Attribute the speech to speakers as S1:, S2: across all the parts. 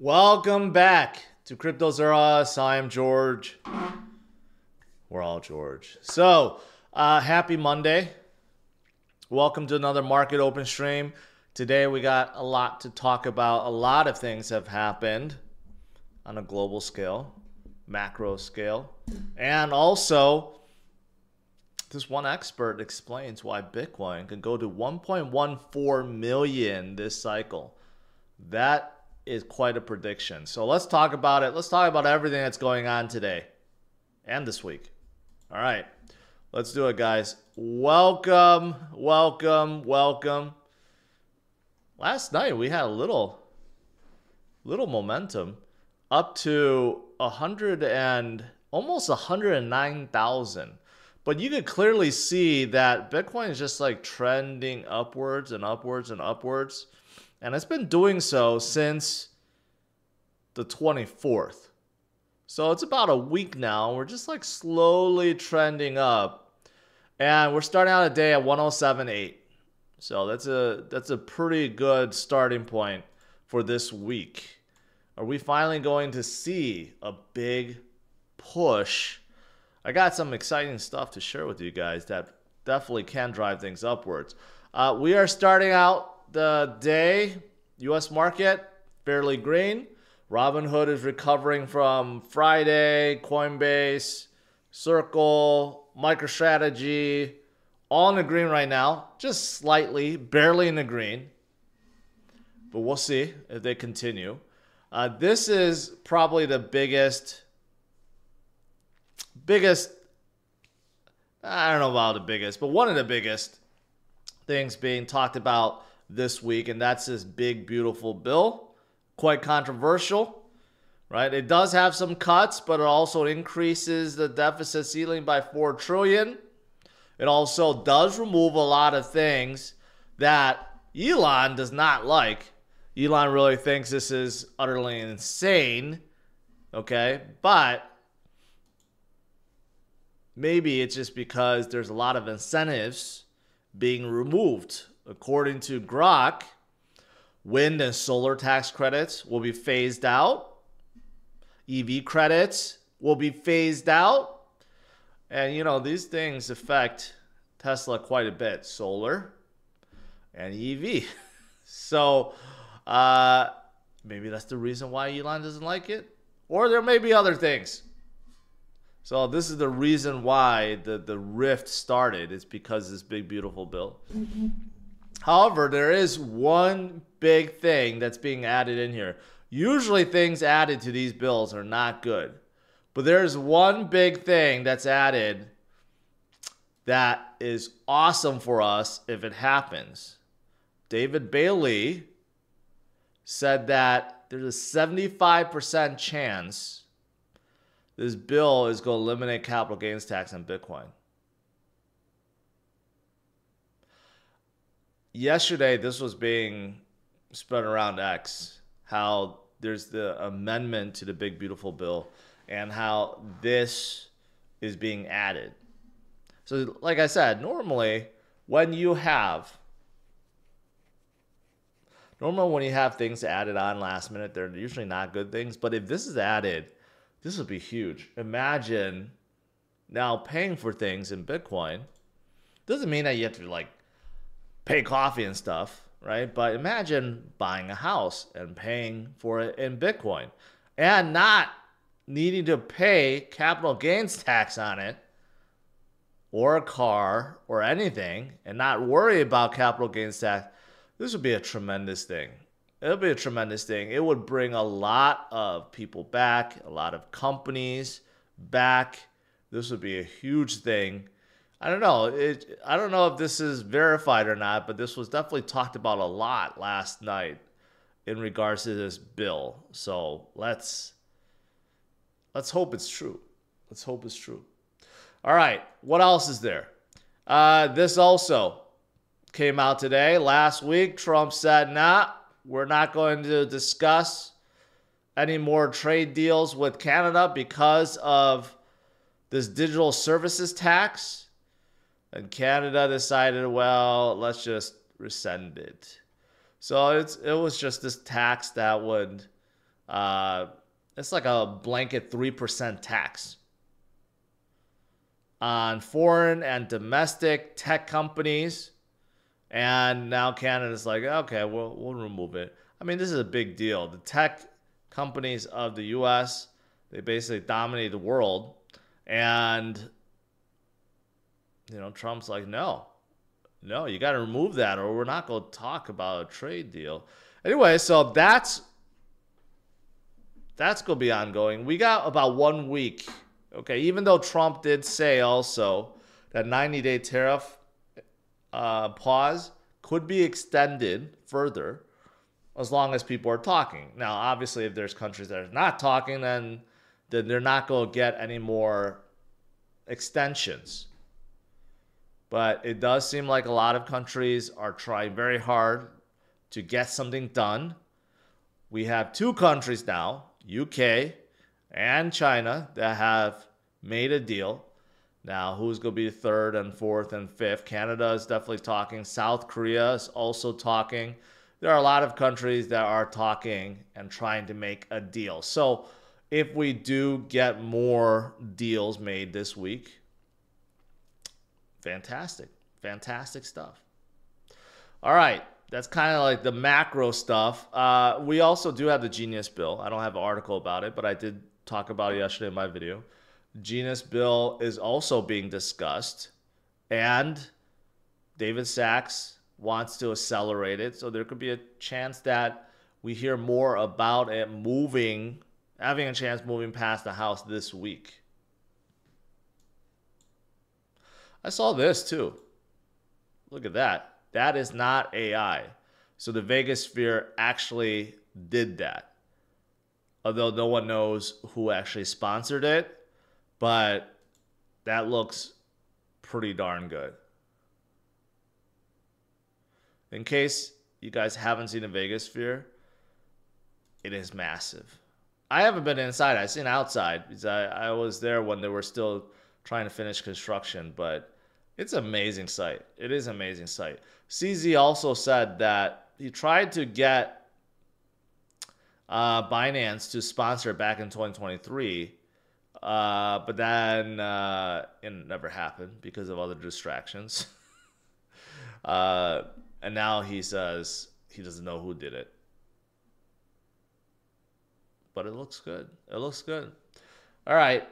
S1: Welcome back to CryptosRUs. I am George. We're all George. So, happy Monday. Welcome to another market open stream. Today we got a lot to talk about. A lot of things have happened on a global scale, macro scale. And also, this one expert explains why Bitcoin can go to 1.14 million this cycle. That is quite a prediction. So let's talk about it. Let's talk about everything that's going on today and this week. All right, let's do it, guys. Welcome, welcome, welcome. Last night we had a little momentum up to almost 109,000. But you could clearly see that Bitcoin is just like trending upwards and upwards and upwards. And it's been doing so since the 24th. So it's about a week now. We're just like slowly trending up. And we're starting out a day at 107.8. So that's a pretty good starting point for this week. Are we finally going to see a big push? I got some exciting stuff to share with you guys that definitely can drive things upwards. We are starting out the day, U.S. market, fairly green. Robinhood is recovering from Friday. Coinbase, Circle, MicroStrategy, all in the green right now. Just slightly, barely in the green. But we'll see if they continue. This is probably the biggest, I don't know about the biggest, but one of the biggest things being talked about this week, and that's this big, beautiful bill. Quite controversial, right? It does have some cuts, but it also increases the deficit ceiling by $4 trillion. It also does remove a lot of things that Elon does not like. Elon really thinks this is utterly insane, okay? But maybe it's just because there's a lot of incentives being removed. According to Grok, wind and solar tax credits will be phased out. EV credits will be phased out. And, you know, these things affect Tesla quite a bit. Solar and EV. So, maybe that's the reason why Elon doesn't like it. Or there may be other things. So this is the reason why the rift started. It's because of this big, beautiful bill. However, there is one big thing that's being added in here. Usually things added to these bills are not good. But there's one big thing that's added that is awesome for us if it happens. David Bailey said that there's a 75% chance this bill is going to eliminate capital gains tax on Bitcoin. Yesterday, this was being spread around X, how there's the amendment to the big, beautiful bill and how this is being added. So like I said, normally when you have things added on last minute, they're usually not good things. But if this is added, this would be huge. Imagine now paying for things in Bitcoin. Doesn't mean that you have to like pay coffee and stuff, right? But imagine buying a house and paying for it in Bitcoin and not needing to pay capital gains tax on it or a car or anything and not worry about capital gains tax. This would be a tremendous thing. It would be a tremendous thing. It would bring a lot of people back, a lot of companies back. This would be a huge thing. I don't know. I don't know if this is verified or not, but this was definitely talked about a lot last night in regards to this bill. So let's hope it's true. Let's hope it's true. All right. What else is there? This also came out today. Last week, Trump said, nah, we're not going to discuss any more trade deals with Canada because of this digital services tax. And Canada decided, well, let's just rescind it. So it was just this tax that would It's like a blanket 3% tax on foreign and domestic tech companies. And now Canada's like, okay, we'll remove it. I mean, this is a big deal. The tech companies of the U.S., they basically dominate the world. And, Trump's like, no, you got to remove that or we're not going to talk about a trade deal. Anyway, so that's going to be ongoing. We got about 1 week. Okay, even though Trump did say also that 90-day tariff pause could be extended further as long as people are talking. Now, obviously, if there's countries that are not talking, then they're not going to get any more extensions. But it does seem like a lot of countries are trying very hard to get something done. We have 2 countries now, UK and China, that have made a deal. Now, who's going to be third and fourth and fifth? Canada is definitely talking. South Korea is also talking. There are a lot of countries that are talking and trying to make a deal. So if we do get more deals made this week, fantastic. Fantastic stuff. All right. That's kind of like the macro stuff. We also do have the Genius Bill. I don't have an article about it, but I did talk about it yesterday in my video. Genius Bill is also being discussed, and David Sachs wants to accelerate it. So there could be a chance that we hear more about it having a chance moving past the House this week. I saw this too. Look at that. That is not AI. So the Vegas Sphere actually did that. Although no one knows who actually sponsored it, but that looks pretty darn good. In case you guys haven't seen the Vegas Sphere, it is massive. I haven't been inside. I've seen outside because I was there when they were still trying to finish construction, but it's an amazing site. It is an amazing site. CZ also said that he tried to get Binance to sponsor back in 2023, but then it never happened because of other distractions. And now he says he doesn't know who did it. But it looks good. It looks good. All right.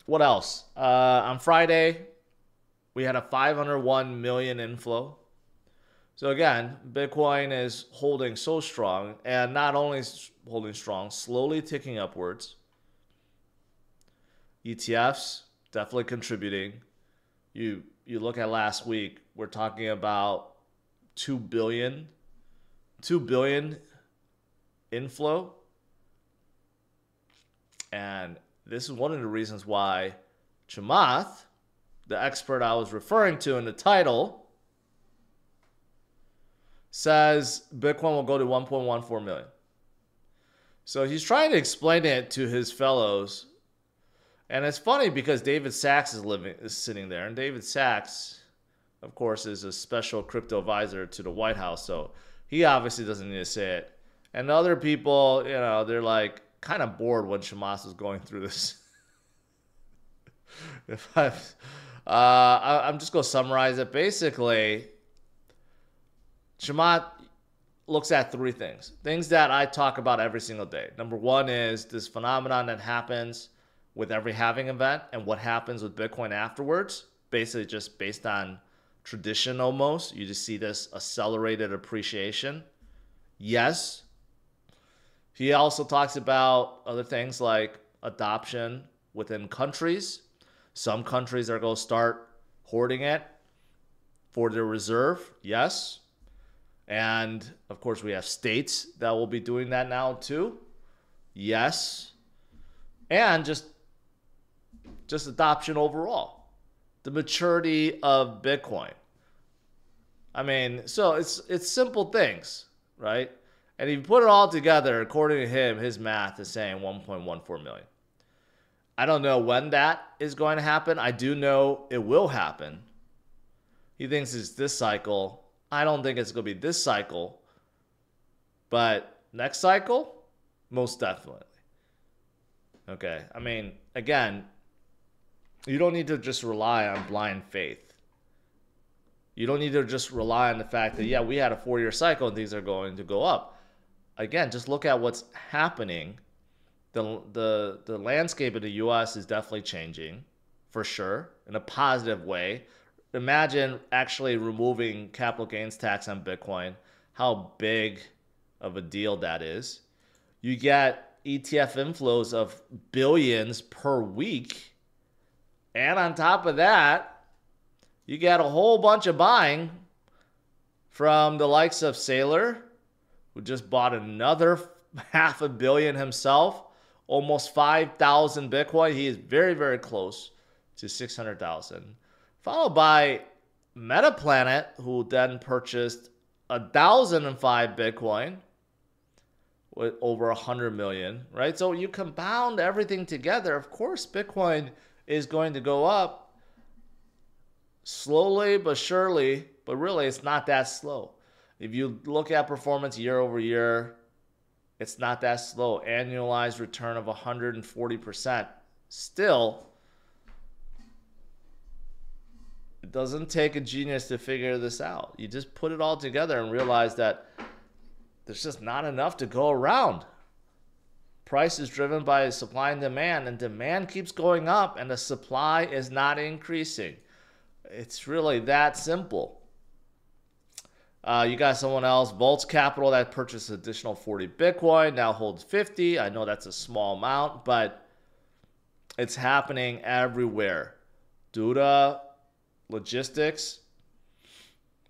S1: What else? On Friday, we had a 501 million inflow. So again, Bitcoin is holding so strong, and not only holding strong, slowly ticking upwards. ETFs definitely contributing. You look at last week, we're talking about 2 billion inflow. And this is one of the reasons why Chamath, the expert I was referring to in the title, says Bitcoin will go to 1.14 million. So he's trying to explain it to his fellows. And it's funny because David Sachs is sitting there. And David Sachs, of course, is a special crypto advisor to the White House. So he obviously doesn't need to say it. And other people, they're like kind of bored when Chamath is going through this. I'm just going to summarize it. Basically, Chamath looks at 3 things. Things that I talk about every single day. Number 1 is this phenomenon that happens with every halving event and what happens with Bitcoin afterwards. Basically just based on tradition almost. You just see this accelerated appreciation. Yes. He also talks about other things like adoption within countries. Some countries are going to start hoarding it for their reserve. Yes. And of course, we have states that will be doing that now too. Yes. And just adoption overall. The maturity of Bitcoin. I mean, so it's simple things, right? And if you put it all together, according to him, his math is saying 1.14 million. I don't know when that is going to happen. I do know it will happen. He thinks it's this cycle. I don't think it's going to be this cycle. But next cycle, Most definitely. Okay. I mean, again, you don't need to just rely on blind faith. You don't need to just rely on the fact that, yeah, we had a 4-year cycle and things are going to go up. Again, just look at what's happening. The landscape of the US is definitely changing, for sure, in a positive way. Imagine actually removing capital gains tax on Bitcoin, how big of a deal that is. You get ETF inflows of billions per week. And on top of that, you get a whole bunch of buying from the likes of Saylor, who just bought another $500 million himself, almost 5,000 Bitcoin. He is very, very close to 600,000. Followed by Metaplanet, who then purchased 1,005 Bitcoin with over 100 million, right? So you compound everything together. Of course, Bitcoin is going to go up slowly but surely, but really it's not that slow. If you look at performance year over year, it's not that slow. Annualized return of 140%. Still, it doesn't take a genius to figure this out. You just put it all together and realize that there's just not enough to go around. Price is driven by supply and demand keeps going up, and the supply is not increasing. It's really that simple. You got someone else, Volts Capital, that purchased additional 40 Bitcoin, now holds 50. I know that's a small amount, but it's happening everywhere. Duda Logistics,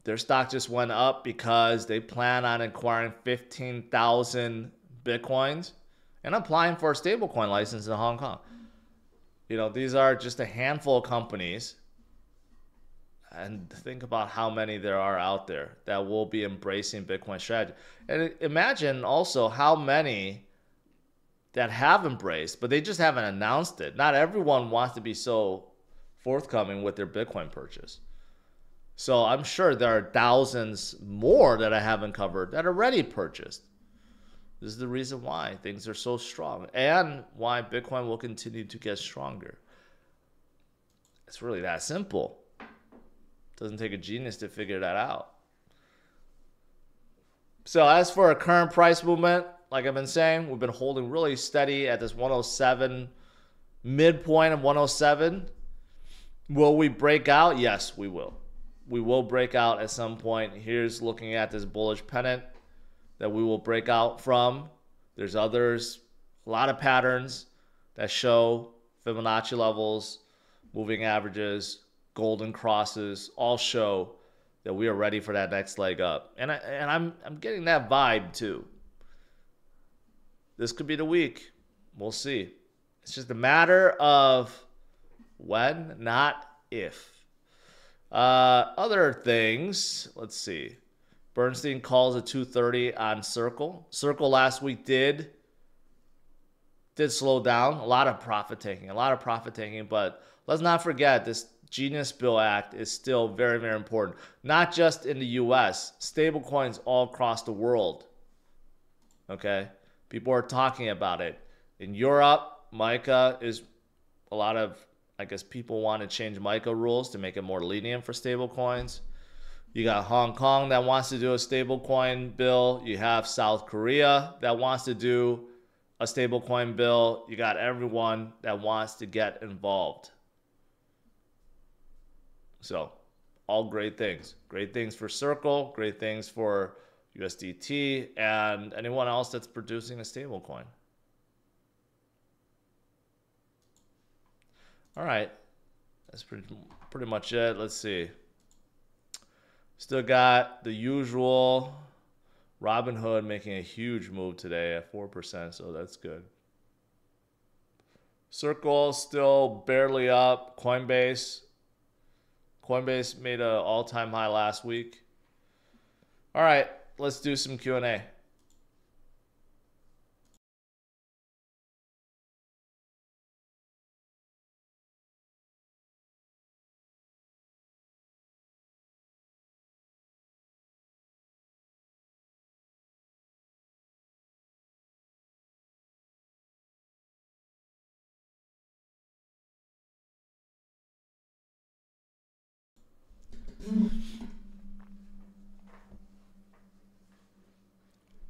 S1: their stock just went up because they plan on acquiring 15,000 Bitcoins and applying for a stablecoin license in Hong Kong. You know, these are just a handful of companies. And think about how many there are out there that will be embracing Bitcoin strategy. And imagine also how many that have embraced, but they just haven't announced it. Not everyone wants to be so forthcoming with their Bitcoin purchase. So I'm sure there are thousands more that I haven't covered that are already purchased. This is the reason why things are so strong and why Bitcoin will continue to get stronger. It's really that simple. Doesn't take a genius to figure that out. So as for a current price movement, like I've been saying, we've been holding really steady at this 107, midpoint of 107. Will we break out? Yes, we will. We will break out at some point. Here's looking at this bullish pennant that we will break out from. There's others, a lot of patterns that show Fibonacci levels, moving averages, golden crosses, all show that we are ready for that next leg up. And I'm getting that vibe too. This could be the week. We'll see. It's just a matter of when, not if. Other things, let's see. Bernstein calls at 2:30 on Circle. Circle last week did slow down. A lot of profit taking, but let's not forget this Genius Bill Act is still very, very important. Not just in the US, stablecoins all across the world. Okay? People are talking about it. In Europe, MiCA is a lot of, I guess, people want to change MiCA rules to make it more lenient for stablecoins. You got Hong Kong that wants to do a stablecoin bill. You have South Korea that wants to do a stablecoin bill. You got everyone that wants to get involved. So, all great things. Great things for Circle, great things for USDT, and anyone else that's producing a stablecoin. All right. That's pretty much it. Let's see. Still got the usual Robinhood making a huge move today at 4%, so that's good. Circle still barely up. Coinbase made an all-time high last week. All right, let's do some Q&A.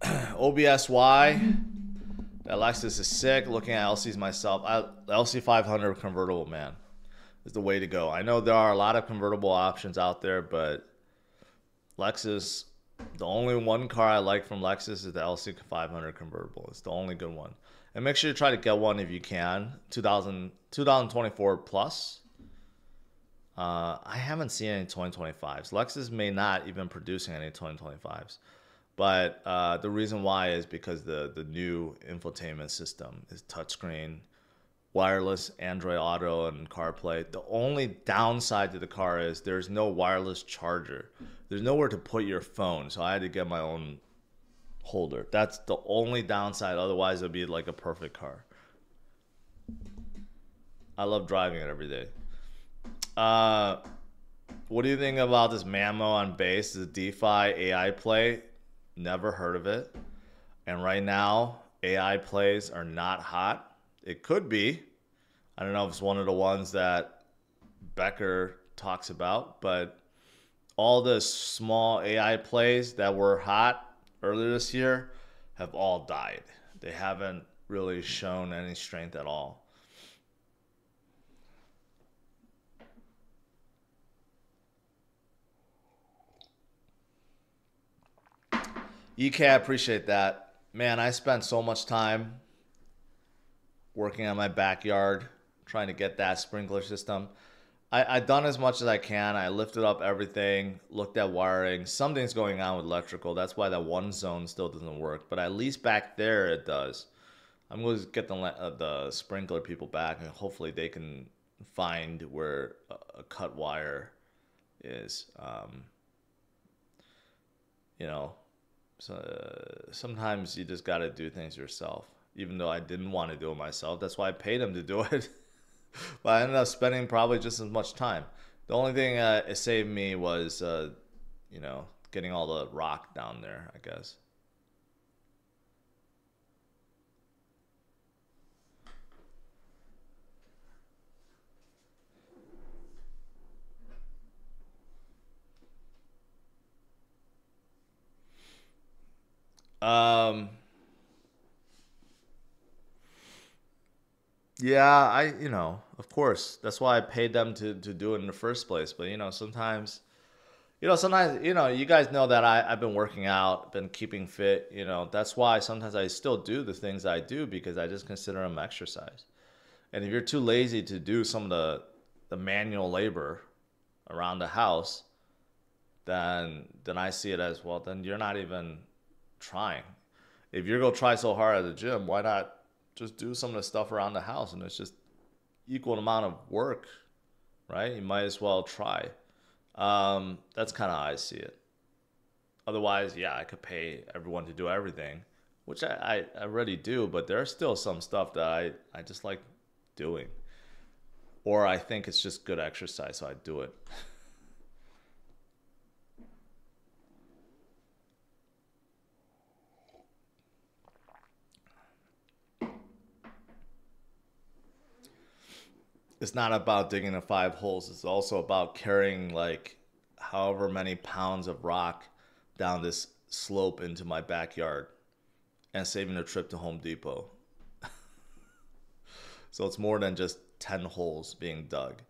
S1: OBSY. That Lexus is sick. Looking at LCs myself. The LC 500 convertible, man, is the way to go. I know there are a lot of convertible options out there, but Lexus, the only one car I like from Lexus is the LC 500 convertible. It's the only good one. And make sure you try to get one if you can. 2024 plus. I haven't seen any 2025s. Lexus may not even producing any 2025s. But the reason why is because the new infotainment system is touchscreen, wireless Android Auto and CarPlay. The only downside to the car is there's no wireless charger. There's nowhere to put your phone, so I had to get my own holder. That's the only downside. Otherwise, it'd be like a perfect car. I love driving it every day. What do you think about this Mammo on base, the DeFi AI play? Never heard of it. And right now, AI plays are not hot. It could be. I don't know if it's one of the ones that Becker talks about, but all the small AI plays that were hot earlier this year have all died. They haven't really shown any strength at all. EK, I appreciate that. Man, I spent so much time working on my backyard, trying to get that sprinkler system. I've done as much as I can. I lifted up everything, looked at wiring. Something's going on with electrical. That's why that one zone still doesn't work. But at least back there it does. I'm going to get the sprinkler people back, and hopefully they can find where a cut wire is. You know, so sometimes you just got to do things yourself. Even though I didn't want to do it myself. That's why I paid them to do it. But I ended up spending probably just as much time. The only thing it saved me was, you know, getting all the rock down there, I guess. Yeah, you know, of course, that's why I paid them to do it in the first place. But, sometimes, you guys know that I've been working out, been keeping fit, that's why sometimes I still do the things I do because I just consider them exercise. And if you're too lazy to do some of the manual labor around the house, then I see it as, well, then you're not even trying. If you're going to try so hard at the gym, why not just do some of the stuff around the house? And it's just equal amount of work, right? You might as well try. That's kind of how I see it. Otherwise, yeah, I could pay everyone to do everything, which I already do, but there's still some stuff that I just like doing. Or I think it's just good exercise, so I do it. It's not about digging the 5 holes. It's also about carrying like however many pounds of rock down this slope into my backyard and saving a trip to Home Depot. So it's more than just 10 holes being dug.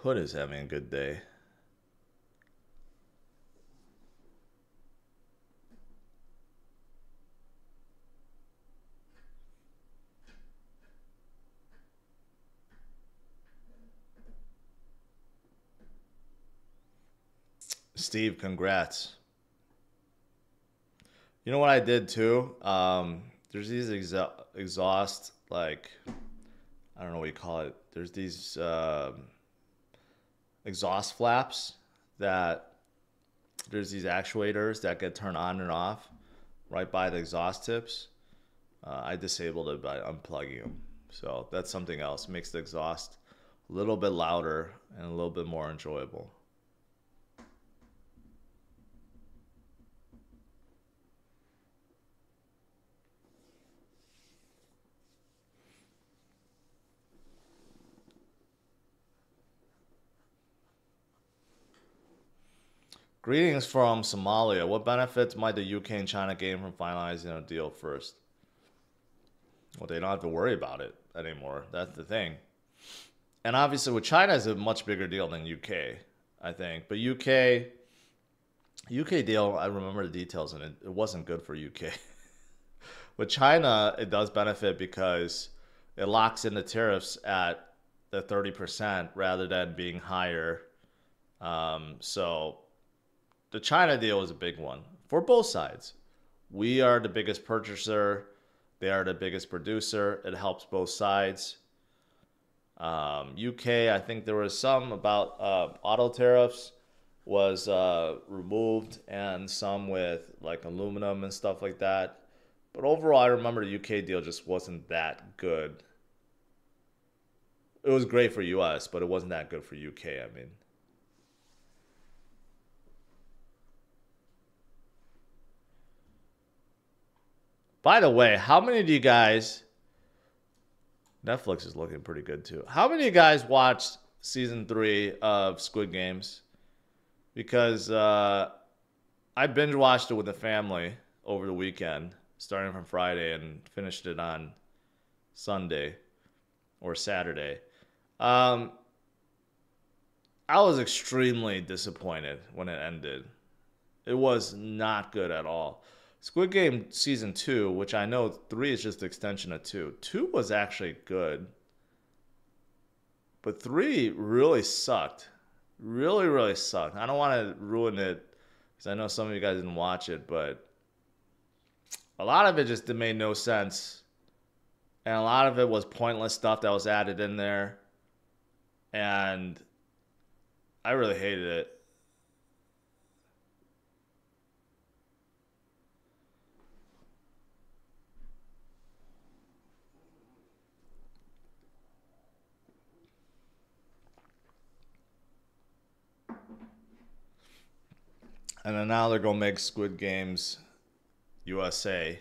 S1: Hood is having a good day. Steve, congrats. You know what I did too? There's these exhaust, like, I don't know what you call it. There's these exhaust flaps that there's these actuators that get turned on and off right by the exhaust tips. I disabled it by unplugging them. So that's something else. It makes the exhaust a little bit louder and a little bit more enjoyable. Greetings from Somalia. What benefits might the UK and China gain from finalizing a deal first? Well, they don't have to worry about it anymore. That's the thing. And obviously with China is a much bigger deal than UK, I think. But UK deal, I remember the details in it. It wasn't good for UK. With China, it does benefit because it locks in the tariffs at the 30% rather than being higher. So the China deal is a big one for both sides. We are the biggest purchaser. They are the biggest producer. It helps both sides. UK, I think there was some about auto tariffs was removed and some with like aluminum and stuff like that. But overall, I remember the UK deal just wasn't that good. It was great for US, but it wasn't that good for UK, I mean. By the way, how many of you guys, Netflix is looking pretty good too. How many of you guys watched season 3 of Squid Games? Because I binge watched it with the family over the weekend, starting from Friday and finished it on Sunday or Saturday. I was extremely disappointed when it ended. It was not good at all. Squid Game Season 2, which I know 3 is just an extension of 2. 2 was actually good. But 3 really sucked. Really, really sucked. I don't want to ruin it because I know some of you guys didn't watch it, but a lot of it just made no sense. And a lot of it was pointless stuff that was added in there. And I really hated it. And then now they're going to make Squid Games USA.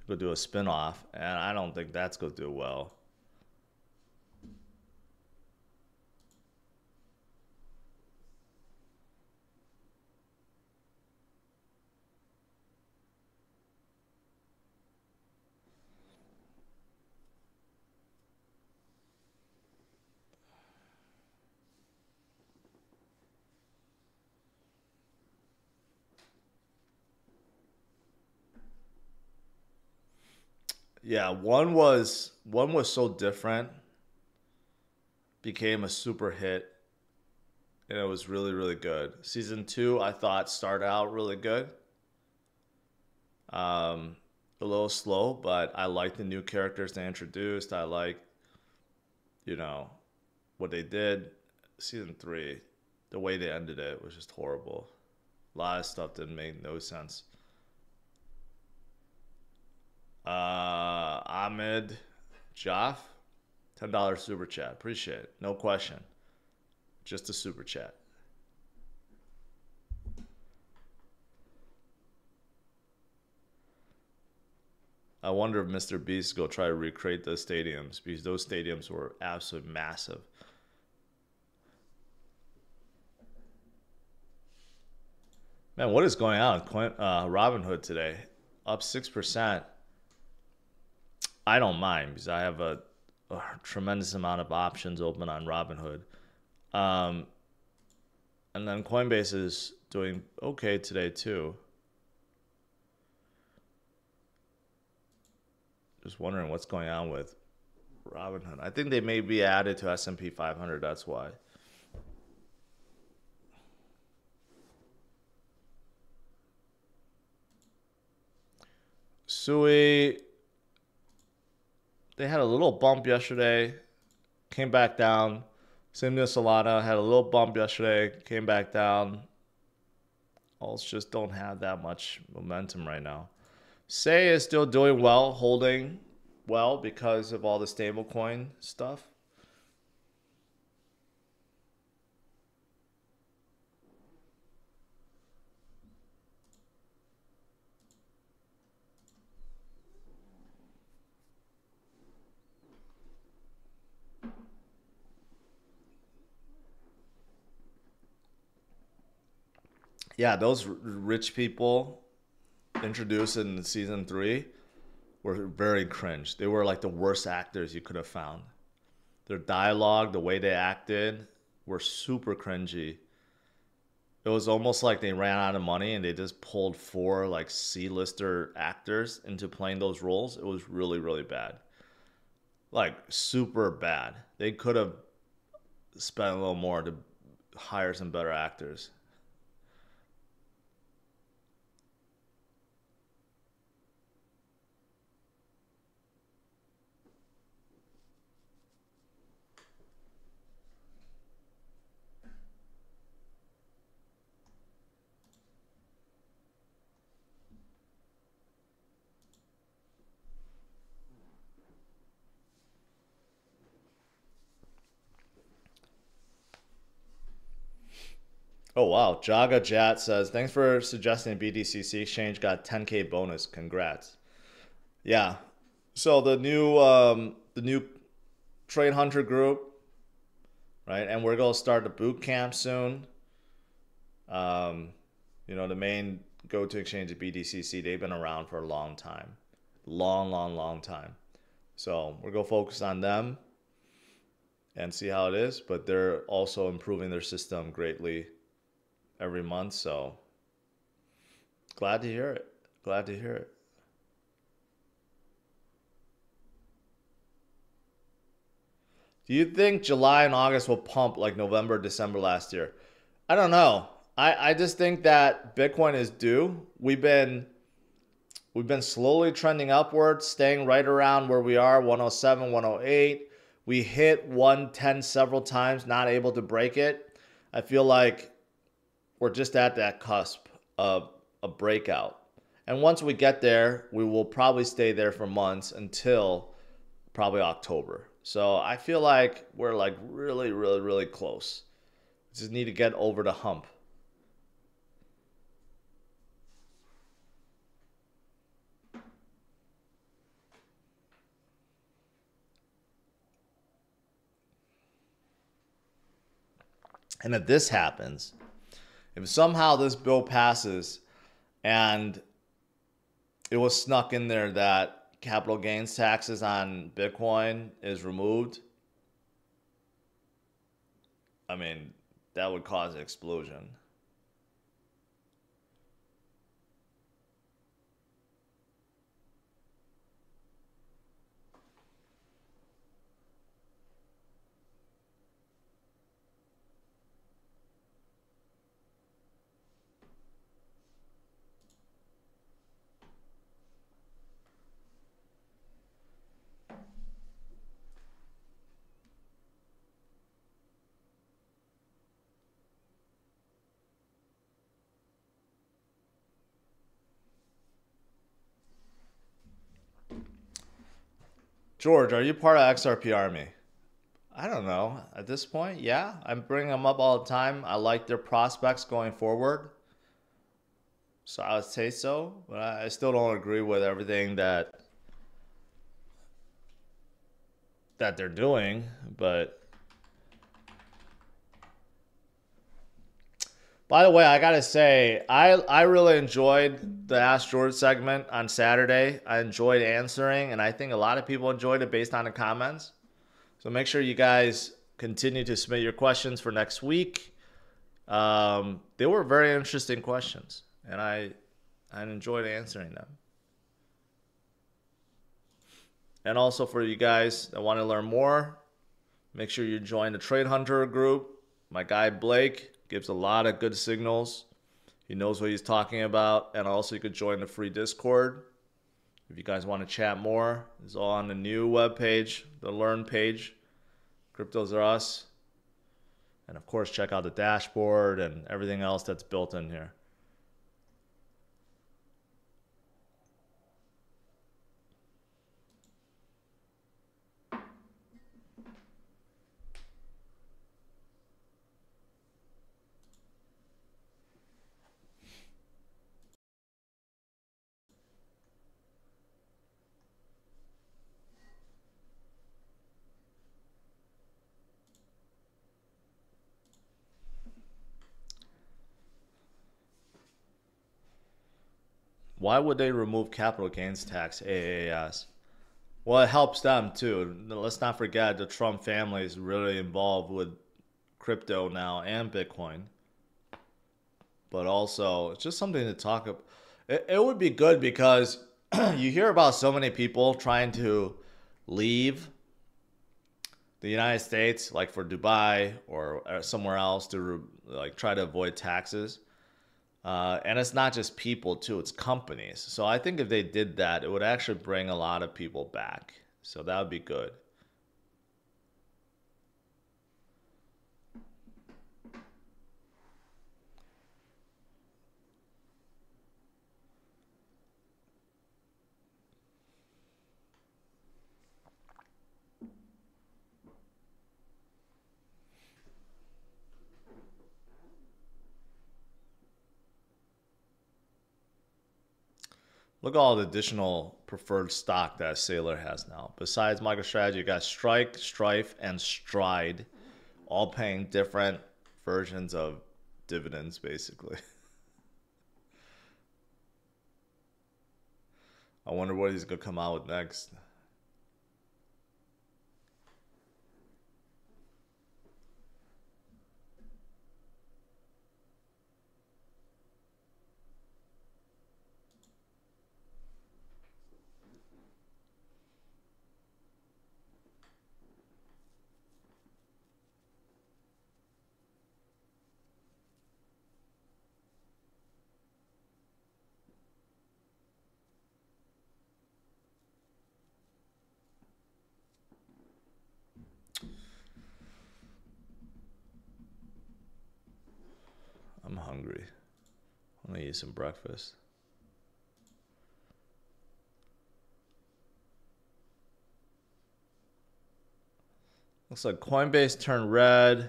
S1: Go do a spin-off. And I don't think that's going to do well. Yeah, one was so different, became a super hit, and it was really, really good. Season 2, I thought started out really good. A little slow, but I liked the new characters they introduced. I liked, you know, what they did. Season 3, the way they ended it was just horrible. A lot of stuff didn't make no sense. Ahmed Jaff, $10 super chat. Appreciate it. No question. Just a super chat. I wonder if Mr. Beast go try to recreate those stadiums because those stadiums were absolutely massive. Man, what is going on with Robinhood today? Up 6%. I don't mind because I have a tremendous amount of options open on Robinhood. And then Coinbase is doing okay today too. Just wondering what's going on with Robinhood. I think they may be added to S&P 500. That's why. Sui, they had a little bump yesterday, came back down. Same to Solana, had a little bump yesterday, came back down. Alts just don't have that much momentum right now. Say is still doing well, holding well because of all the stablecoin stuff. Yeah, those rich people introduced in season 3 were very cringe. They were like the worst actors you could have found. Their dialogue, the way they acted, were super cringy. It was almost like they ran out of money and they just pulled 4 like C-lister actors into playing those roles. It was really, really bad. Like super bad. They could have spent a little more to hire some better actors. Oh wow, Jaga Jat says, thanks for suggesting BDCC exchange, got 10K bonus. Congrats. Yeah. So the new Trade Hunter group, right? And we're gonna start the boot camp soon. The main go-to exchange at BDCC, they've been around for a long time. Long, long, long time. So we're gonna focus on them and see how it is. But they're also improving their system greatly every month, so glad to hear it. Glad to hear it. Do you think July and August will pump like November, December last year? I don't know. I just think that Bitcoin is due. We've been slowly trending upwards, staying right around where we are, 107, 108. We hit 110 several times, not able to break it. I feel like we're just at that cusp of a breakout. And once we get there, we will probably stay there for months until probably October. So I feel like we're like really, really, really close. We just need to get over the hump. And if this happens, if somehow this bill passes and it was snuck in there that capital gains taxes on Bitcoin is removed, I mean, that would cause an explosion. George, are you part of XRP Army? I don't know. At this point, yeah. I'm bringing them up all the time. I like their prospects going forward. So I would say so. But I still don't agree with everything that they're doing. But by the way, I gotta say, I really enjoyed the Ask George segment on Saturday. I enjoyed answering, and I think a lot of people enjoyed it based on the comments. So make sure you guys continue to submit your questions for next week. They were very interesting questions, and I enjoyed answering them. And also for you guys that want to learn more, make sure you join the Trade Hunter group. My guy Blake gives a lot of good signals. He knows what he's talking about. And also you could join the free Discord. If you guys want to chat more, it's all on the new webpage, the Learn page, CryptosRUs. And of course, check out the dashboard and everything else that's built in here. Why would they remove capital gains tax, AAS? Well, it helps them too. Let's not forget the Trump family is really involved with crypto now and Bitcoin. But also, it's just something to talk about. It would be good because you hear about so many people trying to leave the United States, like for Dubai or somewhere else to like try to avoid taxes. And it's not just people too, it's companies. So I think if they did that, it would actually bring a lot of people back. So that would be good. Look at all the additional preferred stock that Sailor has now. Besides MicroStrategy, you got Strike, Strife, and Stride, all paying different versions of dividends, basically. I wonder what he's going to come out with next. I'm hungry. I'm going to eat some breakfast. Looks like Coinbase turned red.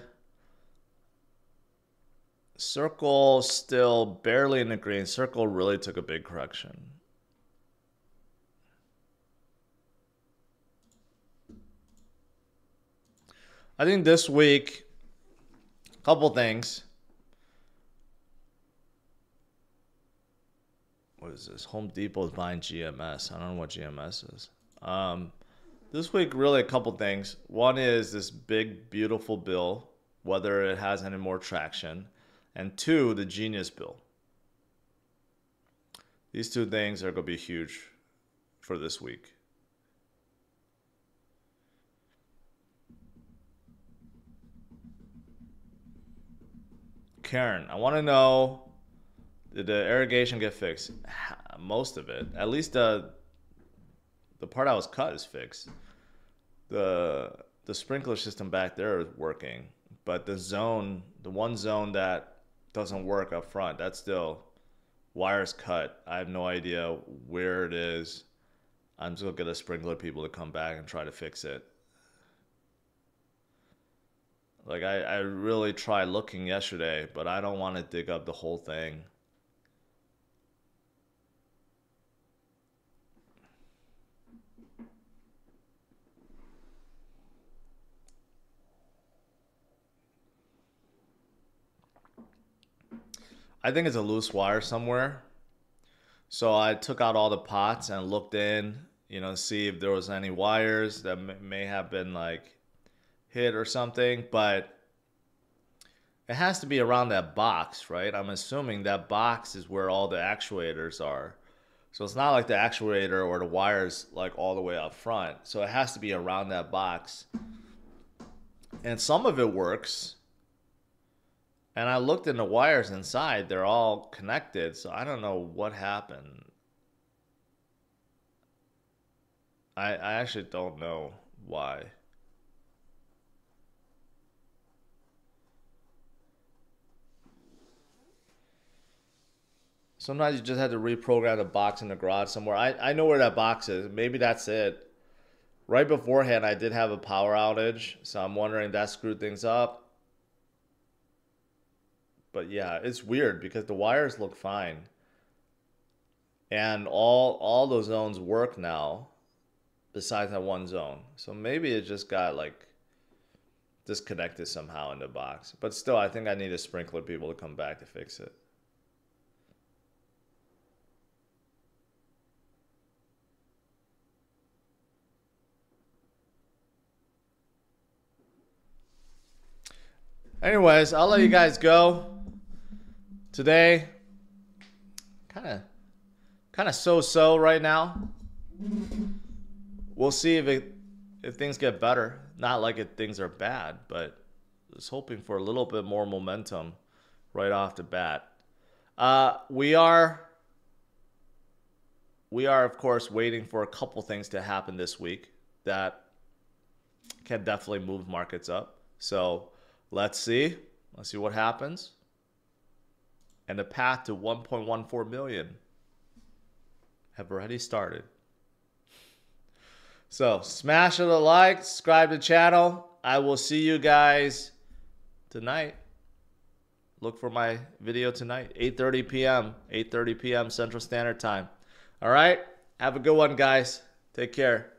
S1: Circle still barely in the green. Circle really took a big correction. I think this week, a couple things. What is this? Home Depot is buying GMS. I don't know what GMS is. This week, really a couple things. One is this big, beautiful bill, whether it has any more traction. And two, the Genius bill. These two things are going to be huge for this week. Karen, I want to know, did the irrigation get fixed? Most of it. At least the part I was cut is fixed. The sprinkler system back there is working, but the one zone that doesn't work up front, that's still wires cut. I have no idea where it is. I'm just gonna get a sprinkler people to come back and try to fix it. Like I really tried looking yesterday, but I don't want to dig up the whole thing. I think it's a loose wire somewhere. So I took out all the pots and looked in, see if there was any wires that may have been like hit or something, but it has to be around that box, right? I'm assuming that box is where all the actuators are. So it's not like the actuator or the wires like all the way up front. So it has to be around that box. And some of it works. And I looked in the wires inside, they're all connected, so I don't know what happened. I actually don't know why. Sometimes you just had to reprogram the box in the garage somewhere. I know where that box is. Maybe that's it. Right beforehand, I did have a power outage, so I'm wondering if that screwed things up. But yeah, it's weird because the wires look fine. And all those zones work now besides that one zone. So maybe it just got like disconnected somehow in the box. But still, I think I need a sprinkler people to come back to fix it. Anyways, I'll let you guys go. Today, kind of so-so right now. We'll see if things get better. Not like if things are bad, but just hoping for a little bit more momentum right off the bat. We are of course waiting for a couple things to happen this week that can definitely move markets up. So let's see what happens. And the path to 1.14 million have already started. So smash the like, subscribe to the channel. I will see you guys tonight. Look for my video tonight, 8:30 p.m. 8:30 p.m. Central Standard Time. All right, have a good one, guys. Take care.